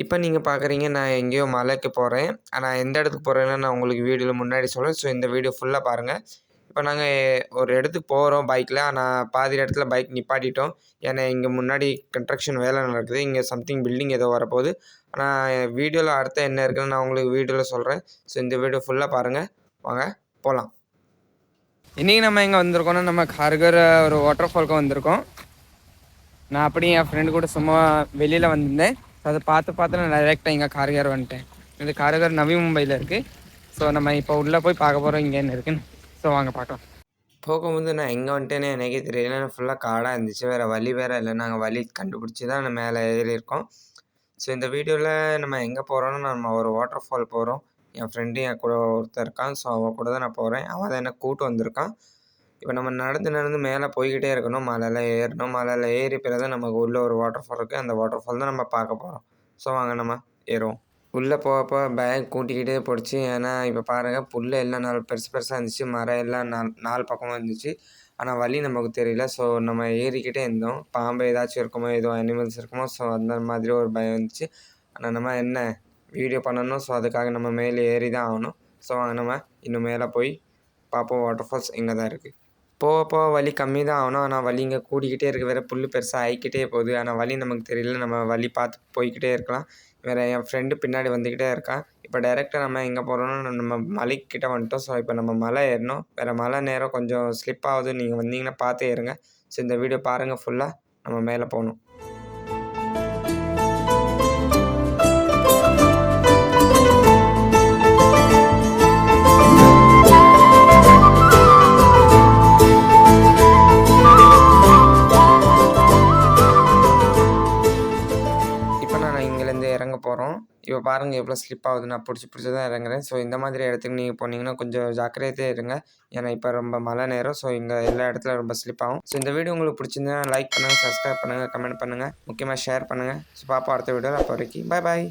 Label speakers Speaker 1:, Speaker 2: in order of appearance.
Speaker 1: இப்போ நீங்க பார்க்குறீங்க நான் எங்கேயோ மலைக்கு போறேன். நான் எந்த இடத்துக்கு போறேன்னு நான் உங்களுக்கு வீடியோல முன்னாடி சொல்றேன். ஸோ இந்த வீடியோ ஃபுல்லா பாருங்க. இப்போ நாங்க ஒரு இடத்துக்கு போறோம் பைக்ல. ஆனா பாதி இடத்துல பைக் நிப்பாட்டிட்டோம். ஏன்னா இங்க முன்னாடி கன்ஸ்ட்ரக்ஷன் வேலை நடக்குது. இங்க சம்திங் பில்டிங் ஏதோ வரப்போகுது. ஆனா வீடியோல அடுத்து என்ன இருக்குன்னு நான் உங்களுக்கு வீடியோல சொல்றேன். ஸோ இந்த வீடியோ ஃபுல்லா பாருங்க. வாங்க போலாம். இன்னைக்கு நம்ம எங்க வந்திருக்கோம்னா நம்ம கார்கர் ஒரு வாட்டர் ஃபால்க்கு வந்திருக்கோம். நான் அப்படியே என் ஃப்ரெண்டு கூட சும்மா வெளியில் வந்திருந்தேன். ஸோ அதை பார்த்து நான் டைரெக்டாக இங்கே கார்கர் வந்துட்டேன். இந்த கார்கர் நவி மும்பையில் இருக்குது. ஸோ நம்ம இப்போ உள்ளே போய் பார்க்க போகிறோம் இங்கே என்ன இருக்குன்னு. ஸோ வாங்க பார்க்கலாம். போகும்போது நான் எங்கே வந்துட்டேன்னு எனக்கே தெரியல. ஃபுல்லாக காடாக இருந்துச்சு. வேறு வழி வேறு இல்லை. நாங்கள் வழி கண்டுபிடிச்சி தான் நம்ம மேலே ஏறியிருக்கோம். ஸோ இந்த வீடியோவில் நம்ம எங்கே போகிறோன்னா நம்ம ஒரு வாட்டர் ஃபால் போகிறோம். என் ஃப்ரெண்டு என் கூட ஒருத்தர் இருக்கான். ஸோ அவன் கூட தான் நான் போகிறேன். அவன் தான் என்ன கூட்டு வந்திருக்கான். இப்போ நம்ம நடந்து மேலே போய்க்கிட்டே இருக்கணும். மலையில ஏறணும். மலையில ஏறி பிறகு தான் நமக்கு உள்ள ஒரு வாட்டர் ஃபால் இருக்குது. அந்த வாட்டர் ஃபால் தான் நம்ம பார்க்க போகிறோம். ஸோ வாங்க நம்ம ஏறுவோம். உள்ளே போகப்போ பேக் கூட்டிக்கிட்டே போயிடுச்சு. ஏன்னா இப்போ பாருங்கள் புல் எல்லாம் பெருசு பெருசாக இருந்துச்சு. மரம் எல்லாம் நாலு பக்கமும் இருந்துச்சு. ஆனால் வழி நமக்கு தெரியல. ஸோ நம்ம ஏறிக்கிட்டே இருந்தோம். பாம்பு ஏதாச்சும் இருக்குமோ, ஏதோ அனிமல்ஸ் இருக்குமோ, ஸோ அந்த மாதிரி ஒரு பயம் இருந்துச்சு. ஆனால் நம்ம என்ன வீடியோ பண்ணணும். ஸோ அதுக்காக நம்ம மேலே ஏறி தான் ஆகணும். ஸோ வாங்க நம்ம இன்னும் மேலே போய் பார்ப்போம். வாட்டர் ஃபால்ஸ் இங்கே தான் இருக்குது. போக வலி கம்மி தான் ஆகணும். ஆனால் வலி இங்கே கூடிக்கிட்டே இருக்குது. வேறு புல் பெருசாக ஆகிக்கிட்டே போகுது. ஆனால் வலி நமக்கு தெரியல. நம்ம வழி பார்த்து போய்க்கிட்டே இருக்கலாம். வேறு என் ஃப்ரெண்டு பின்னாடி வந்துக்கிட்டே இருக்கான். இப்போ டைரெக்டாக நம்ம எங்கே போகிறோம்னா நம்ம மலைக்கிட்ட வந்துட்டோம். ஸோ இப்போ நம்ம மலை ஏறணும். வேறு மலை நேரம் கொஞ்சம் ஸ்லிப் ஆகுது. நீங்கள் வந்தீங்கன்னா பார்த்து ஏறுங்க. ஸோ இந்த வீடியோ பாருங்கள் ஃபுல்லாக. நம்ம மேலே போகணும். இறங்க போகிறோம். இப்போ பாருங்கள் எவ்வளோ ஸ்லிப் ஆகுது. நான் பிடிச்சி தான் இறங்குறேன். ஸோ இந்த மாதிரி இடத்துக்கு நீங்கள் போனீங்கன்னா கொஞ்சம் ஜாக்கிரதையாக இருங்க. ஏன்னா இப்போ ரொம்ப மழை நேரம். ஸோ இங்கே எல்லா இடத்துல ரொம்ப ஸ்லிப் ஆகும். ஸோ இந்த வீடியோ உங்களுக்கு பிடிச்சிருந்தா லைக் பண்ணுங்கள், சப்ஸ்கிரைப் பண்ணுங்கள், கமெண்ட் பண்ணுங்கள், முக்கியமாக ஷேர் பண்ணுங்கள். ஸோ பார்ப்போம் அடுத்த வீடியோவில். அப்போ வரைக்கும் பாய்.